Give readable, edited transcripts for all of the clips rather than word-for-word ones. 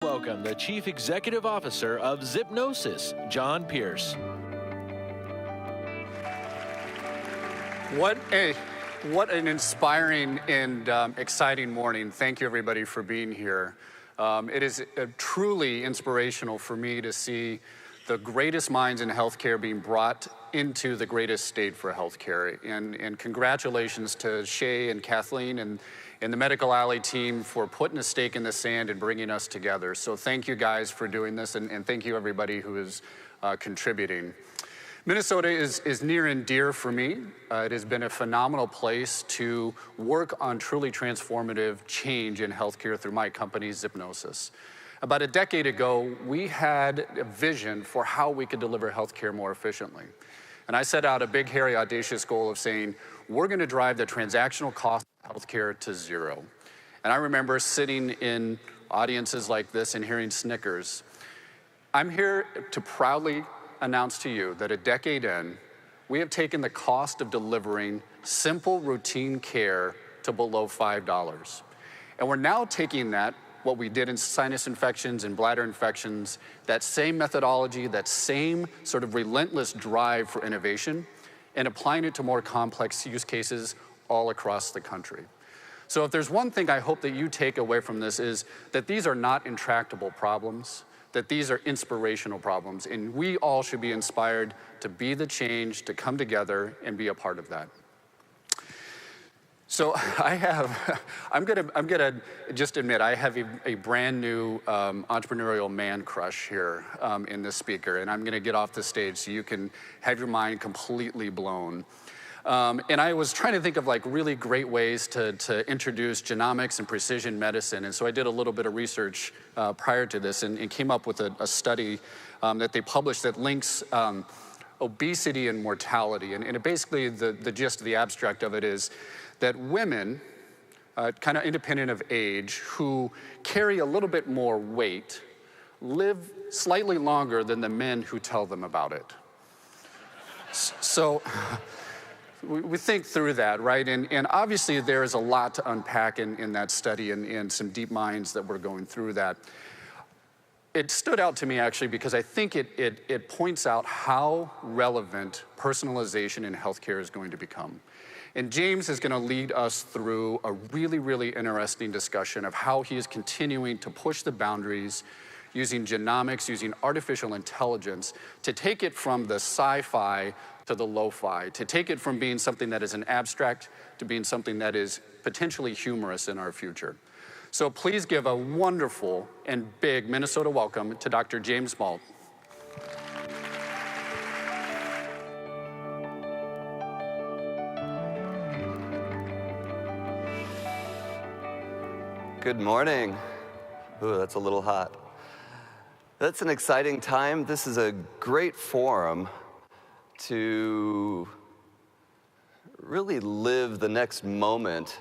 Welcome the Chief Executive Officer of Zipnosis, Jon Pearce. What an inspiring and exciting morning. Thank you, everybody, for being here. It is truly inspirational for me to see the greatest minds in healthcare being brought into the greatest state for healthcare. And congratulations to Shay and Kathleen and the Medical Alley team for putting a stake in the sand and bringing us together. So thank you guys for doing this, and thank you everybody who is contributing. Minnesota is near and dear for me. It has been a phenomenal place to work on truly transformative change in healthcare through my company, Zipnosis. About a decade ago, we had a vision for how we could deliver healthcare more efficiently. And I set out a big, hairy, audacious goal of saying, we're going to drive the transactional cost of healthcare to zero. And I remember sitting in audiences like this and hearing snickers. I'm here to proudly announce to you that a decade in, we have taken the cost of delivering simple routine care to below $5. And we're now taking that, what we did in sinus infections and bladder infections, that same methodology, that same sort of relentless drive for innovation, and applying it to more complex use cases all across the country. So if there's one thing I hope that you take away from this is that these are not intractable problems, that these are inspirational problems, and we all should be inspired to be the change, to come together and be a part of that. So I'm gonna just admit, I have a brand new entrepreneurial man crush here in this speaker, and I'm gonna get off the stage so you can have your mind completely blown. And I was trying to think of like really great ways to introduce genomics and precision medicine. And so I did a little bit of research prior to this and came up with a study that they published that links obesity and mortality. And it basically, the gist of the abstract of it is that women, kind of independent of age, who carry a little bit more weight, live slightly longer than the men who tell them about it. So we think through that, right? And obviously there is a lot to unpack in that study and some deep minds that were going through that. It stood out to me actually because I think it points out how relevant personalization in healthcare is going to become. And James is going to lead us through a really, really interesting discussion of how he is continuing to push the boundaries using genomics, using artificial intelligence to take it from the sci-fi to the lo-fi, to take it from being something that is an abstract to being something that is potentially humorous in our future. So please give a wonderful and big Minnesota welcome to Dr. James Mault. Good morning. Ooh, that's a little hot. That's an exciting time. This is a great forum to really live the next moment,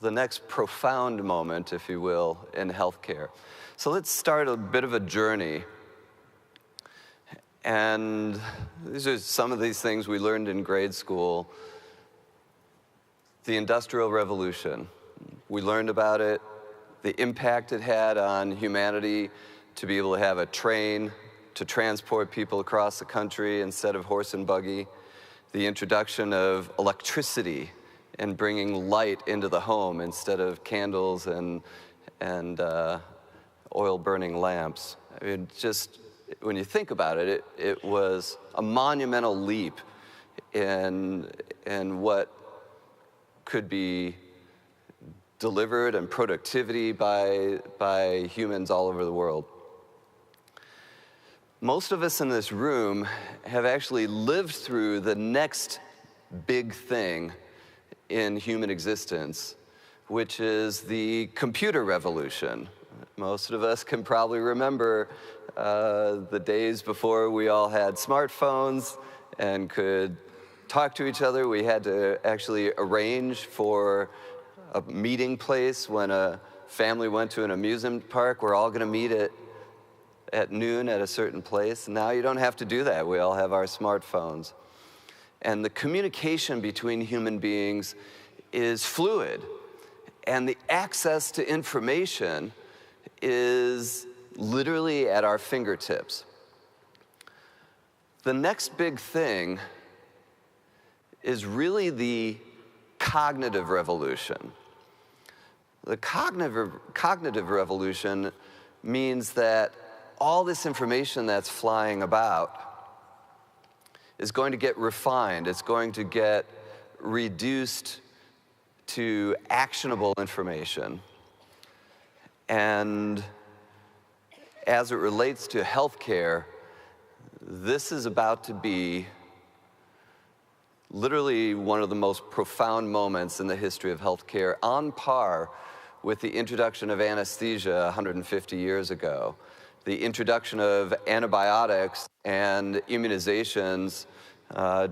the next profound moment, if you will, in healthcare. So let's start a bit of a journey. And these are some of these things we learned in grade school. The Industrial Revolution. We learned about it, the impact it had on humanity to be able to have a train to transport people across the country instead of horse and buggy, the introduction of electricity and bringing light into the home instead of candles and oil-burning lamps. I mean, just when you think about it, it was a monumental leap in what could be delivered and productivity by humans all over the world. Most of us in this room have actually lived through the next big thing in human existence, which is the computer revolution. Most of us can probably remember the days before we all had smartphones and could talk to each other. We had to actually arrange for a meeting place when a family went to an amusement park. We're all going to meet at noon at a certain place. Now you don't have to do that. We all have our smartphones. And the communication between human beings is fluid. And the access to information is at our fingertips. The next big thing is really the cognitive revolution. The cognitive revolution means that all this information that's flying about is going to get refined. It's going to get reduced to actionable information. And as it relates to healthcare, this is about to be literally one of the most profound moments in the history of healthcare, on par with the introduction of anesthesia 150 years ago, the introduction of antibiotics and immunizations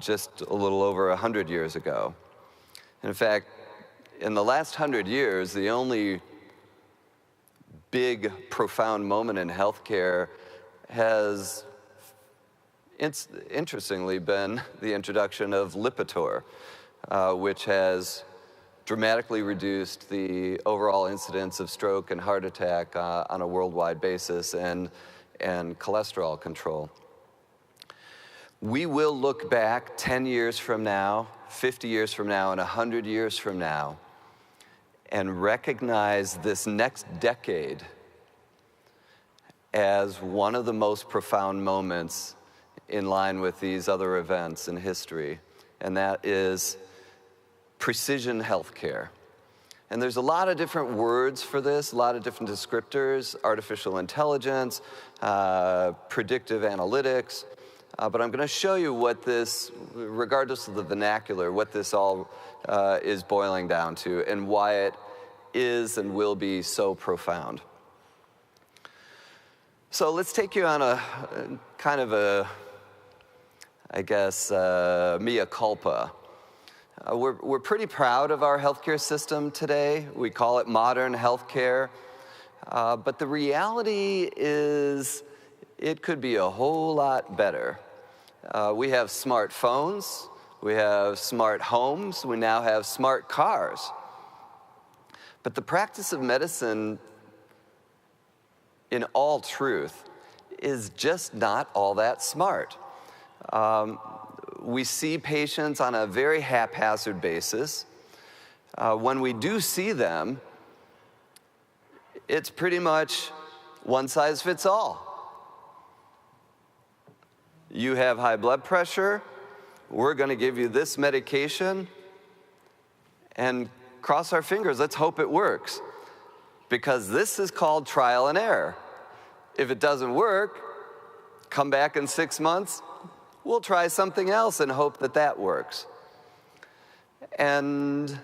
just a little over 100 years ago. In fact, in the last 100 years, the only big, profound moment in healthcare has interestingly been the introduction of Lipitor, which has dramatically reduced the overall incidence of stroke and heart attack on a worldwide basis, and cholesterol control. We will look back 10 years from now, 50 years from now, and 100 years from now, and recognize this next decade as one of the most profound moments in line with these other events in history, and that is precision healthcare. And there's a lot of different words for this, a lot of different descriptors: artificial intelligence, predictive analytics, but I'm going to show you what this, regardless of the vernacular, what this all is boiling down to, and why it is and will be so profound. So let's take you on a kind of a, I guess, mea culpa. We're pretty proud of our healthcare system today. We call it modern healthcare. But the reality is it could be a whole lot better. We have smartphones. We have smart homes. We now have smart cars. But the practice of medicine, in all truth, is just not all that smart. We see patients on a very haphazard basis. When we do see them, it's pretty much one size fits all. You have high blood pressure, we're going to give you this medication, and cross our fingers, let's hope it works. Because this is called trial and error. If it doesn't work, come back in 6 months, we'll try something else and hope that that works. And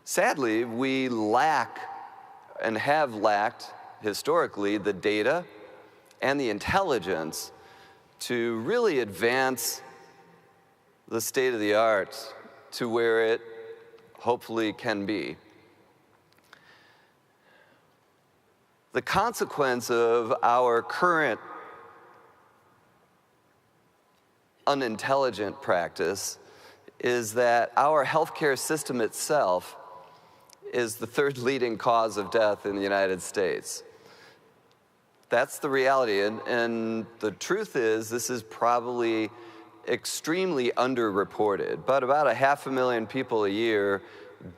sadly, we lack and have lacked historically the data and the intelligence to really advance the state of the art to where it hopefully can be. The consequence of our current unintelligent practice is that our healthcare system itself is the third leading cause of death in the United States. That's the reality, and the truth is this is probably extremely underreported, but about 500,000 people a year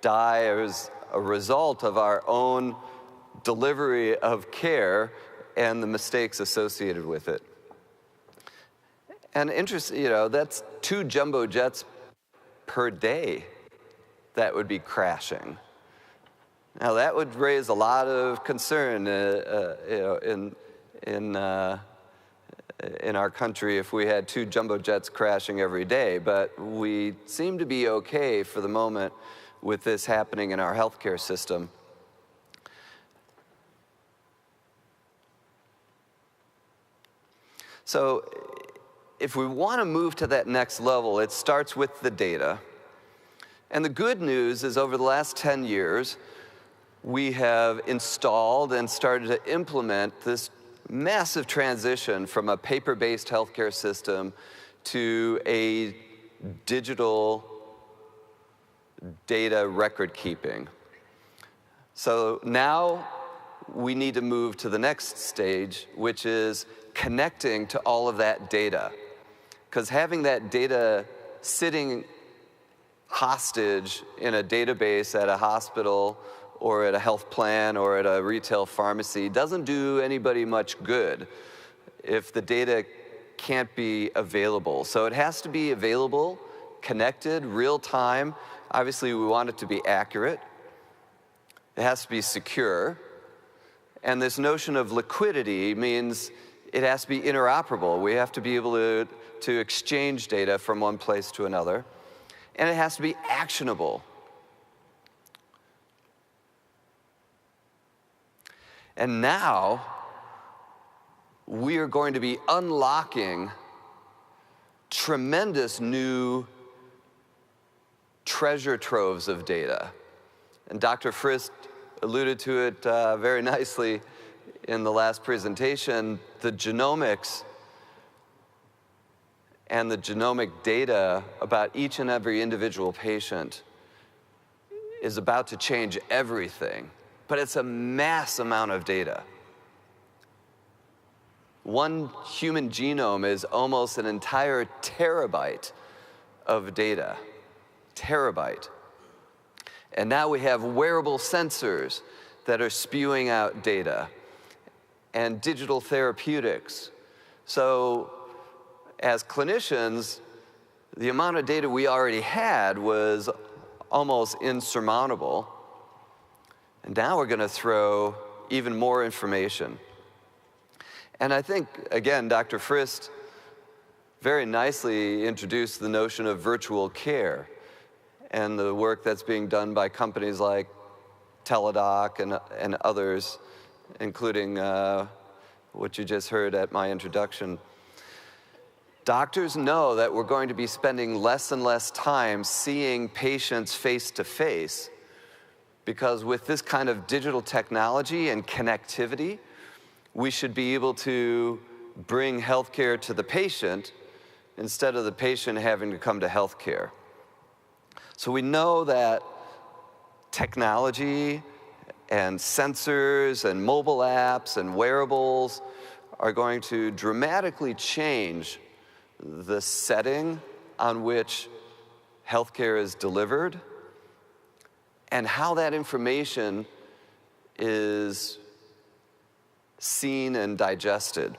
die as a result of our own delivery of care and the mistakes associated with it. And interesting, that's 2 jumbo jets per day that would be crashing. Now that would raise a lot of concern, in our country if we had 2 jumbo jets crashing every day. But we seem to be okay for the moment with this happening in our healthcare system. So if we want to move to that next level, it starts with the data. And the good news is over the last 10 years, we have installed and started to implement this massive transition from a paper-based healthcare system to a digital data record keeping. So now we need to move to the next stage, which is connecting to all of that data. Because having that data sitting hostage in a database at a hospital or at a health plan or at a retail pharmacy doesn't do anybody much good if the data can't be available. So it has to be available, connected, real time. Obviously, we want it to be accurate. It has to be secure. And this notion of liquidity means it has to be interoperable. We have to be able to exchange data from one place to another. And it has to be actionable. And now, we are going to be unlocking tremendous new treasure troves of data. And Dr. Frist alluded to it very nicely in the last presentation. The genomics and the genomic data about each and every individual patient is about to change everything. But it's a mass amount of data. One human genome is almost an entire terabyte of data. Terabyte. And now we have wearable sensors that are spewing out data, and digital therapeutics. So as clinicians, the amount of data we already had was almost insurmountable. And now we're going to throw even more information. And I think, again, Dr. Frist very nicely introduced the notion of virtual care and the work that's being done by companies like Teladoc and others, including what you just heard at my introduction. Doctors know that we're going to be spending less and less time seeing patients face to face, because with this kind of digital technology and connectivity, we should be able to bring healthcare to the patient instead of the patient having to come to healthcare. So we know that technology and sensors and mobile apps and wearables are going to dramatically change the setting on which healthcare is delivered and how that information is seen and digested.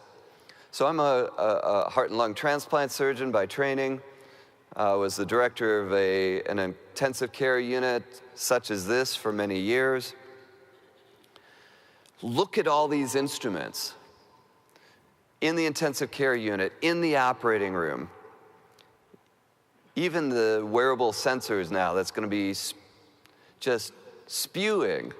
So I'm a heart and lung transplant surgeon by training. I was the director of an intensive care unit such as this for many years. Look at all these instruments in the intensive care unit, in the operating room. Even the wearable sensors now that's going to be just spewing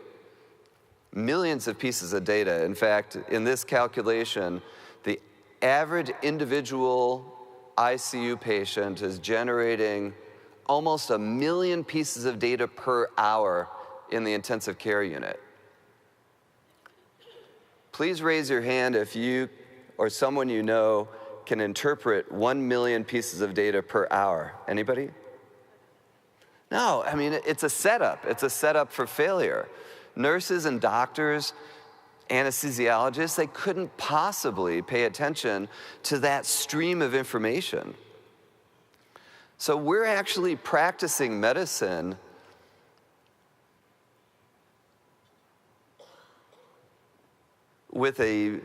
millions of pieces of data. In fact, in this calculation, the average individual ICU patient is generating almost 1 million pieces of data per hour in the intensive care unit. Please raise your hand if you or someone you know can interpret 1 million pieces of data per hour. Anybody? No, I mean, it's a setup. It's a setup for failure. Nurses and doctors, anesthesiologists, they couldn't possibly pay attention to that stream of information. So we're actually practicing medicine with a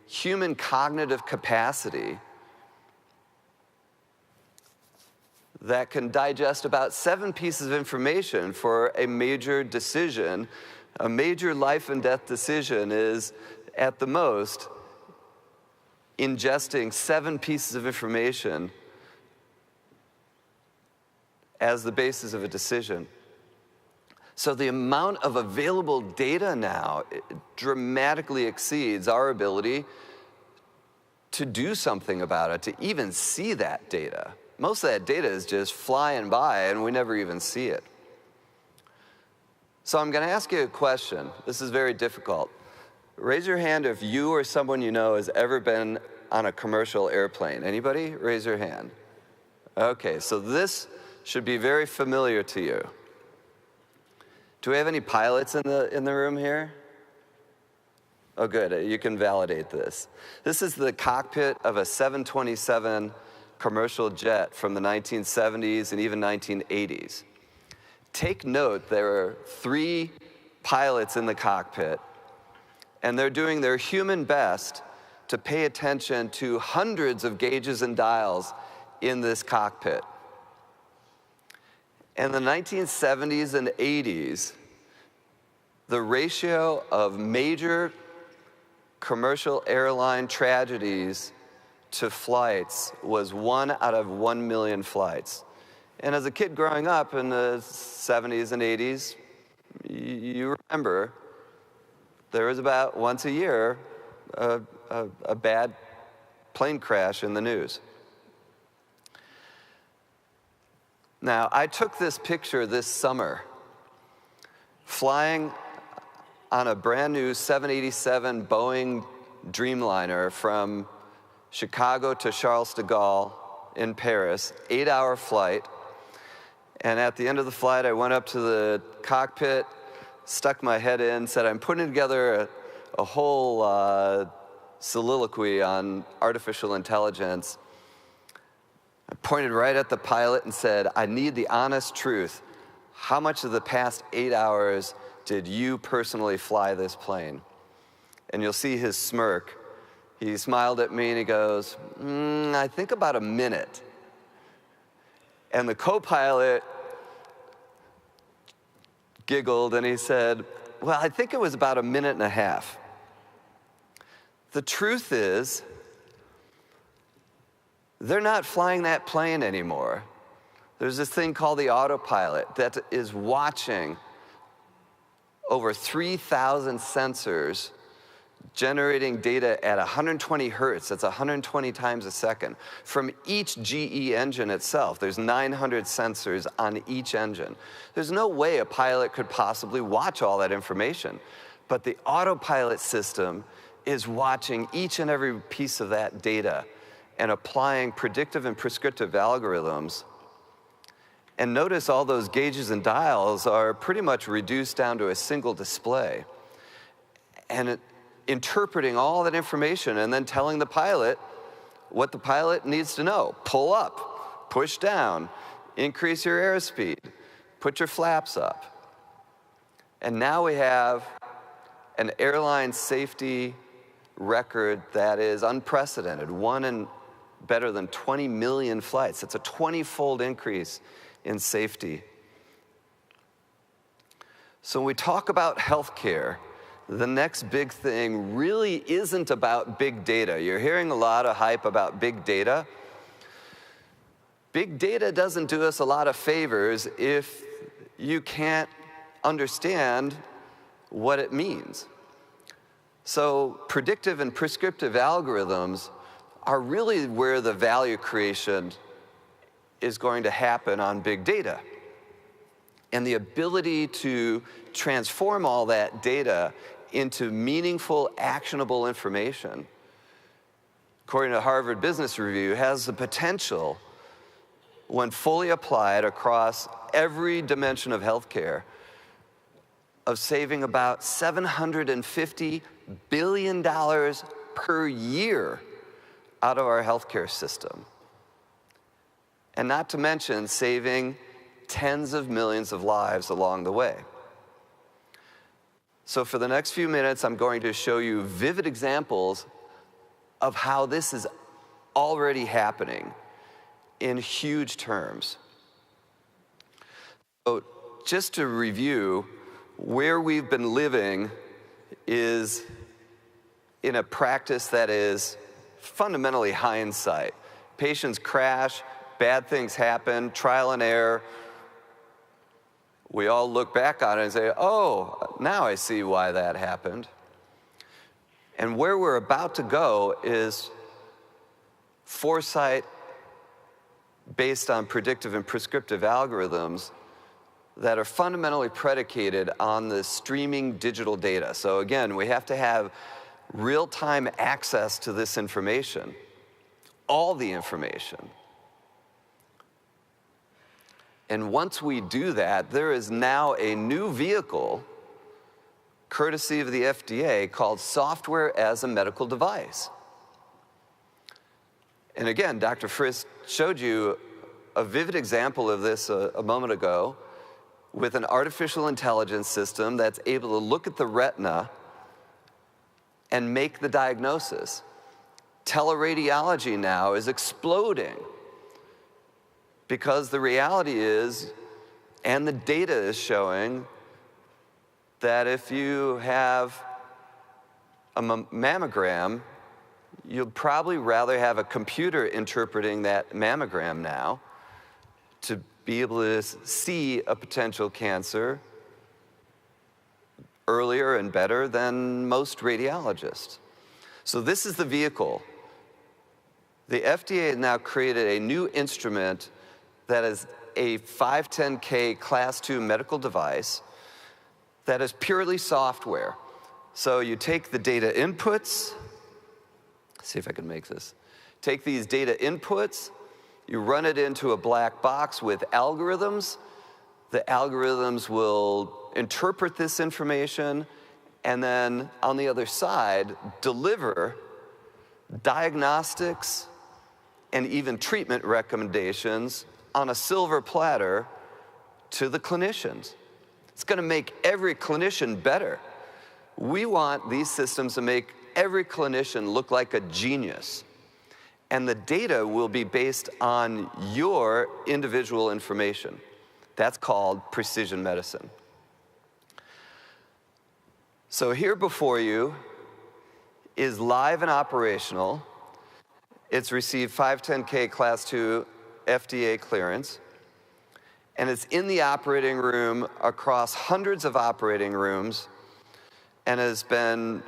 human cognitive capacity that can digest about 7 pieces of information for a major decision. A major life and death decision is, at the most, ingesting 7 pieces of information as the basis of a decision. So the amount of available data now dramatically exceeds our ability to do something about it, to even see that data. Most of that data is just flying by and we never even see it. So I'm going to ask you a question. This is very difficult. Raise your hand if you or someone you know has ever been on a commercial airplane. Anybody? Raise your hand. Okay, so this should be very familiar to you. Do we have any pilots in the room here? Oh, good. You can validate this. This is the cockpit of a 727 commercial jet from the 1970s and even 1980s. Take note, there are 3 pilots in the cockpit, and they're doing their human best to pay attention to hundreds of gauges and dials in this cockpit. In the 1970s and 80s, the ratio of major commercial airline tragedies to flights was 1 out of 1 million flights. And as a kid growing up in the 70s and 80s, you remember there was about once a year a bad plane crash in the news. Now, I took this picture this summer, flying on a brand new 787 Boeing Dreamliner from Chicago to Charles de Gaulle in Paris, 8-hour flight. And at the end of the flight, I went up to the cockpit, stuck my head in, said, I'm putting together a whole soliloquy on artificial intelligence. I pointed right at the pilot and said, I need the honest truth. How much of the past 8 hours did you personally fly this plane? And you'll see his smirk. He smiled at me and he goes, I think about a minute. And the co-pilot giggled and he said, well, I think it was about a minute and a half. The truth is, they're not flying that plane anymore. There's this thing called the autopilot that is watching over 3,000 sensors generating data at 120 hertz, that's 120 times a second. From each GE engine itself, there's 900 sensors on each engine. There's no way a pilot could possibly watch all that information. But the autopilot system is watching each and every piece of that data and applying predictive and prescriptive algorithms. And notice all those gauges and dials are pretty much reduced down to a single display. And interpreting all that information and then telling the pilot what the pilot needs to know. Pull up, push down, increase your airspeed, put your flaps up. And now we have an airline safety record that is unprecedented, one in better than 20 million flights. That's a 20-fold increase in safety. So when we talk about healthcare, the next big thing really isn't about big data. You're hearing a lot of hype about big data. Big data doesn't do us a lot of favors if you can't understand what it means. So predictive and prescriptive algorithms are really where the value creation is going to happen on big data. And the ability to transform all that data into meaningful, actionable information, according to Harvard Business Review, has the potential, when fully applied across every dimension of healthcare, of saving about $750 billion per year out of our healthcare system. And not to mention saving tens of millions of lives along the way. So for the next few minutes, I'm going to show you vivid examples of how this is already happening in huge terms. So just to review, where we've been living is in a practice that is fundamentally hindsight. Patients crash, bad things happen, trial and error. We all look back on it and say, oh, now I see why that happened. And where we're about to go is foresight based on predictive and prescriptive algorithms that are fundamentally predicated on the streaming digital data. So again, we have to have real-time access to this information, all the information. And once we do that, there is now a new vehicle courtesy of the FDA, called software as a medical device. And again, Dr. Frist showed you a vivid example of this a moment ago with an artificial intelligence system that's able to look at the retina and make the diagnosis. Teleradiology now is exploding because the reality is, and the data is showing, that if you have a mammogram, you'll probably rather have a computer interpreting that mammogram now to be able to see a potential cancer earlier and better than most radiologists. So this is the vehicle. The FDA has now created a new instrument that is a 510(k) Class 2 medical device that is purely software. So you take the data inputs, see if I can make this. Take these data inputs, you run it into a black box with algorithms. The algorithms will interpret this information and then on the other side deliver diagnostics and even treatment recommendations on a silver platter to the clinicians. It's going to make every clinician better. We want these systems to make every clinician look like a genius. And the data will be based on your individual information. That's called precision medicine. So here before you is live and operational. It's received 510(k) Class 2 FDA clearance. And it's in the operating room across hundreds of operating rooms and has been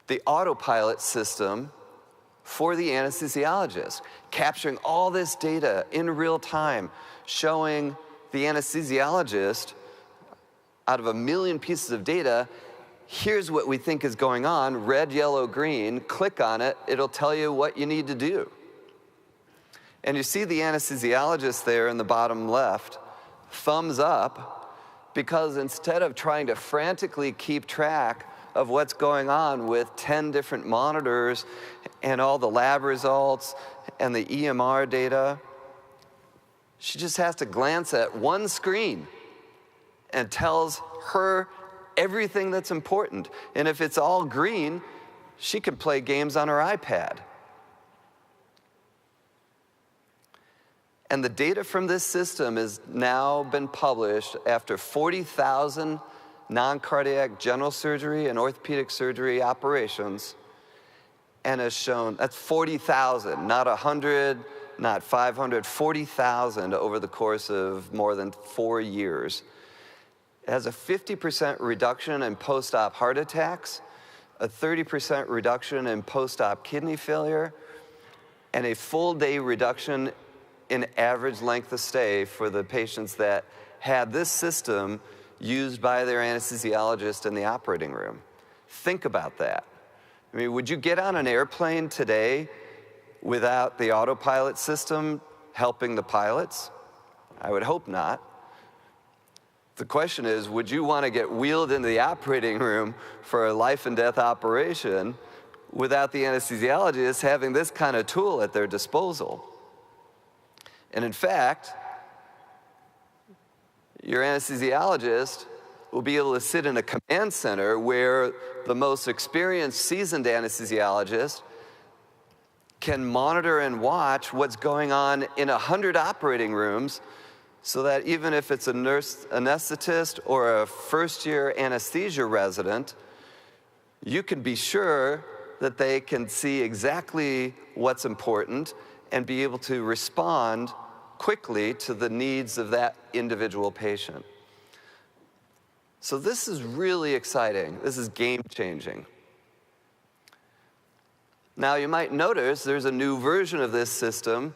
the autopilot system for the anesthesiologist, capturing all this data in real time, showing the anesthesiologist, out of 1 million pieces of data, here's what we think is going on, red, yellow, green, click on it, it'll tell you what you need to do. And you see the anesthesiologist there in the bottom left, thumbs up, because instead of trying to frantically keep track of what's going on with 10 different monitors and all the lab results and the EMR data, she just has to glance at one screen and tells her everything that's important. And if it's all green, she can play games on her iPad. And the data from this system has now been published after 40,000 non-cardiac general surgery and orthopedic surgery operations, and has shown, that's 40,000, not 100, not 500, 40,000 over the course of more than 4 years. It has a 50% reduction in post-op heart attacks, a 30% reduction in post-op kidney failure, and a full day reduction in average length of stay for the patients that had this system used by their anesthesiologist in the operating room. Think about that. I mean, would you get on an airplane today without the autopilot system helping the pilots? I would hope not. The question is, would you want to get wheeled into the operating room for a life and death operation without the anesthesiologist having this kind of tool at their disposal? And in fact, your anesthesiologist will be able to sit in a command center where the most experienced, seasoned anesthesiologist can monitor and watch what's going on in 100 operating rooms, so that even if it's a nurse anesthetist or a first-year anesthesia resident, you can be sure that they can see exactly what's important and be able to respond quickly to the needs of that individual patient. So this is really exciting. This is game-changing. Now you might notice there's a new version of this system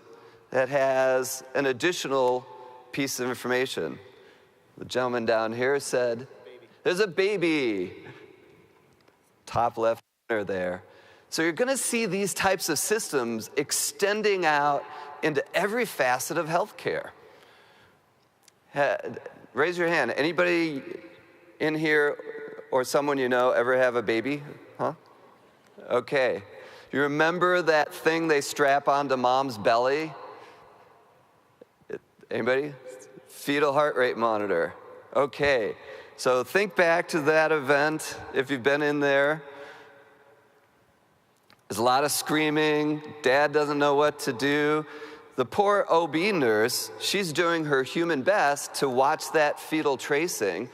that has an additional piece of information. The gentleman down here said, there's a baby. Top left corner there. So you're going to see these types of systems extending out into every facet of healthcare. Raise your hand. Anybody in here or someone you know ever have a baby? Huh? Okay. You remember that thing they strap onto mom's belly? Anybody? Fetal heart rate monitor. Okay. So think back to that event if you've been in there. There's a lot of screaming. Dad doesn't know what to do. The poor OB nurse, she's doing her human best to watch that fetal tracing.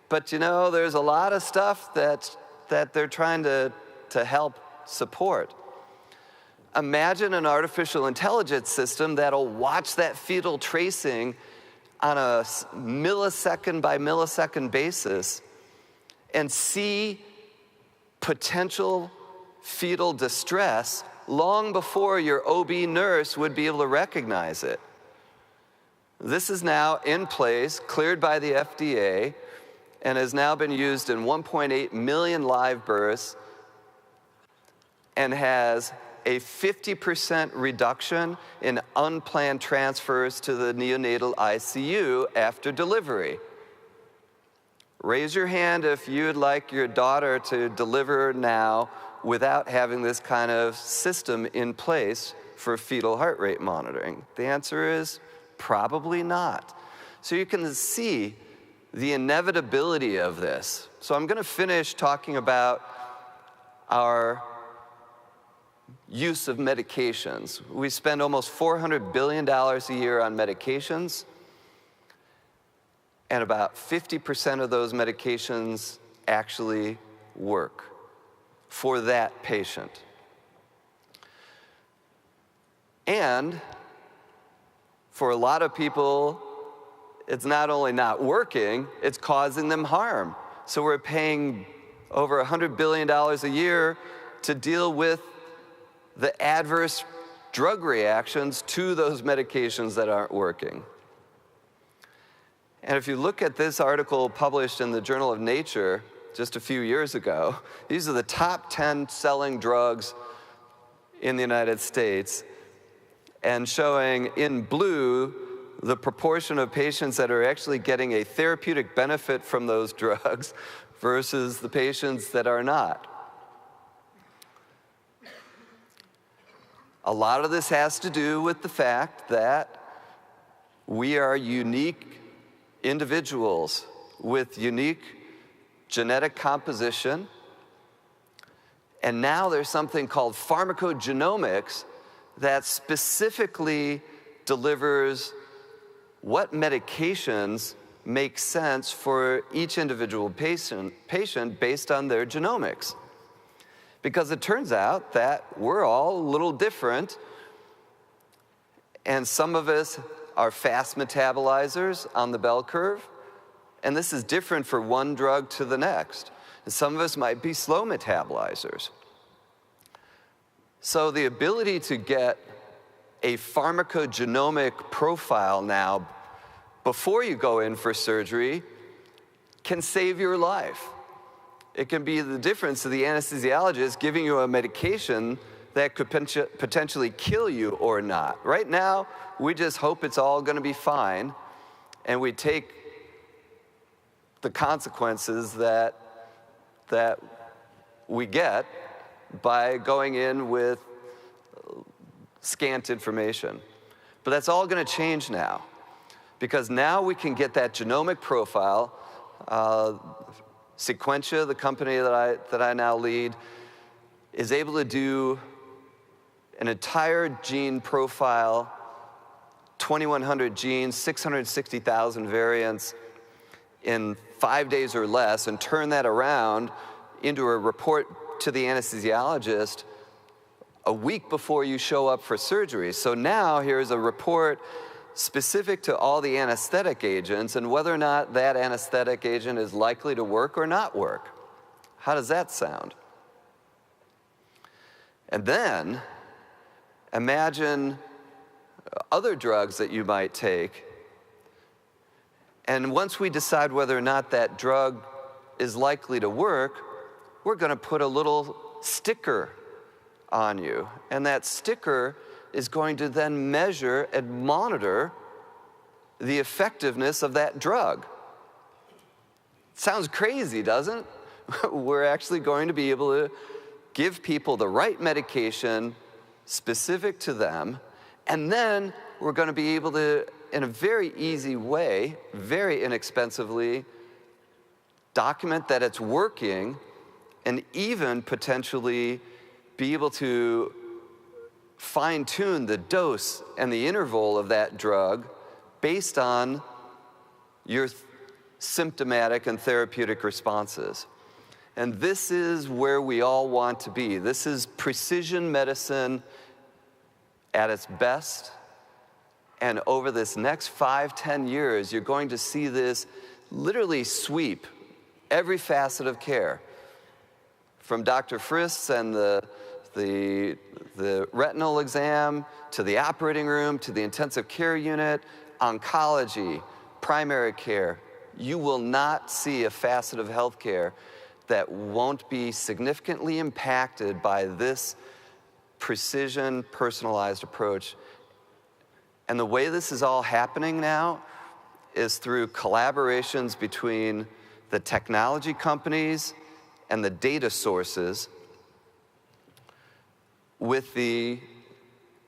But you know, there's a lot of stuff that they're trying to help support. Imagine an artificial intelligence system that'll watch that fetal tracing on a millisecond by millisecond basis and see potential fetal distress long before your OB nurse would be able to recognize it. This is now in place, cleared by the FDA, and has now been used in 1.8 million live births and has a 50% reduction in unplanned transfers to the neonatal ICU after delivery. Raise your hand if you'd like your daughter to deliver now without having this kind of system in place for fetal heart rate monitoring. The answer is probably not. So you can see the inevitability of this. So I'm going to finish talking about our use of medications. We spend almost $400 billion a year on medications, and about 50% of those medications actually work for that patient. And for a lot of people, it's not only not working, it's causing them harm. So we're paying over $100 billion a year to deal with the adverse drug reactions to those medications that aren't working. And if you look at this article published in the Journal of Nature just a few years ago, these are the top 10 selling drugs in the United States, and showing in blue the proportion of patients that are actually getting a therapeutic benefit from those drugs versus the patients that are not. A lot of this has to do with the fact that we are unique individuals with unique genetic composition, and now there's something called pharmacogenomics that specifically delivers what medications make sense for each individual patient based on their genomics. Because it turns out that we're all a little different, and some of us are fast metabolizers on the bell curve, and this is different for one drug to the next. And some of us might be slow metabolizers. So the ability to get a pharmacogenomic profile now before you go in for surgery can save your life. It can be the difference of the anesthesiologist giving you a medication that could potentially kill you or not. Right now, we just hope it's all going to be fine, and we take the consequences that we get by going in with scant information. But that's all going to change now, because now we can get that genomic profile. CQuentia, the company that I now lead, is able to do an entire gene profile, 2,100 genes, 660,000 variants in 5 days or less, and turn that around into a report to the anesthesiologist a week before you show up for surgery. So now here's a report specific to all the anesthetic agents and whether or not that anesthetic agent is likely to work or not work. How does that sound? And then imagine other drugs that you might take, and once we decide whether or not that drug is likely to work, we're going to put a little sticker on you, and that sticker is going to then measure and monitor the effectiveness of that drug. Sounds crazy, doesn't it? we're actually going to be able to give people the right medication specific to them, and then we're going to be able to, in a very easy way, very inexpensively, document that it's working, and even potentially be able to fine-tune the dose and the interval of that drug based on your symptomatic and therapeutic responses. And this is where we all want to be. This is precision medicine at its best. And over this next 5-10 years, you're going to see this literally sweep every facet of care. From Dr. Frist's and the retinal exam, to the operating room, to the intensive care unit, oncology, primary care. You will not see a facet of healthcare that won't be significantly impacted by this precision, personalized approach. And the way this is all happening now is through collaborations between the technology companies and the data sources with the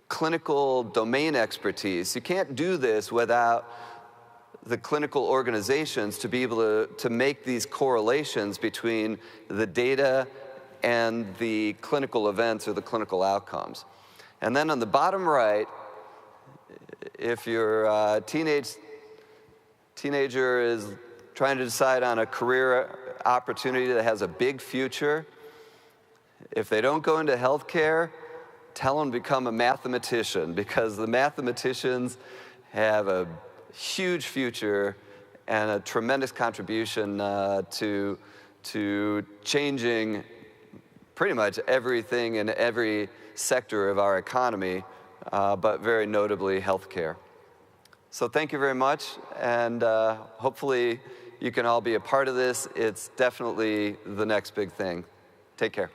clinical domain expertise. You can't do this without the clinical organizations to be able to make these correlations between the data and the clinical events or the clinical outcomes. And then on the bottom right, if your teenager is trying to decide on a career opportunity that has a big future, if they don't go into healthcare, tell them to become a mathematician, because the mathematicians have a huge future and a tremendous contribution to changing pretty much everything in every sector of our economy, but very notably healthcare. So thank you very much, and hopefully you can all be a part of this. It's definitely the next big thing. Take care.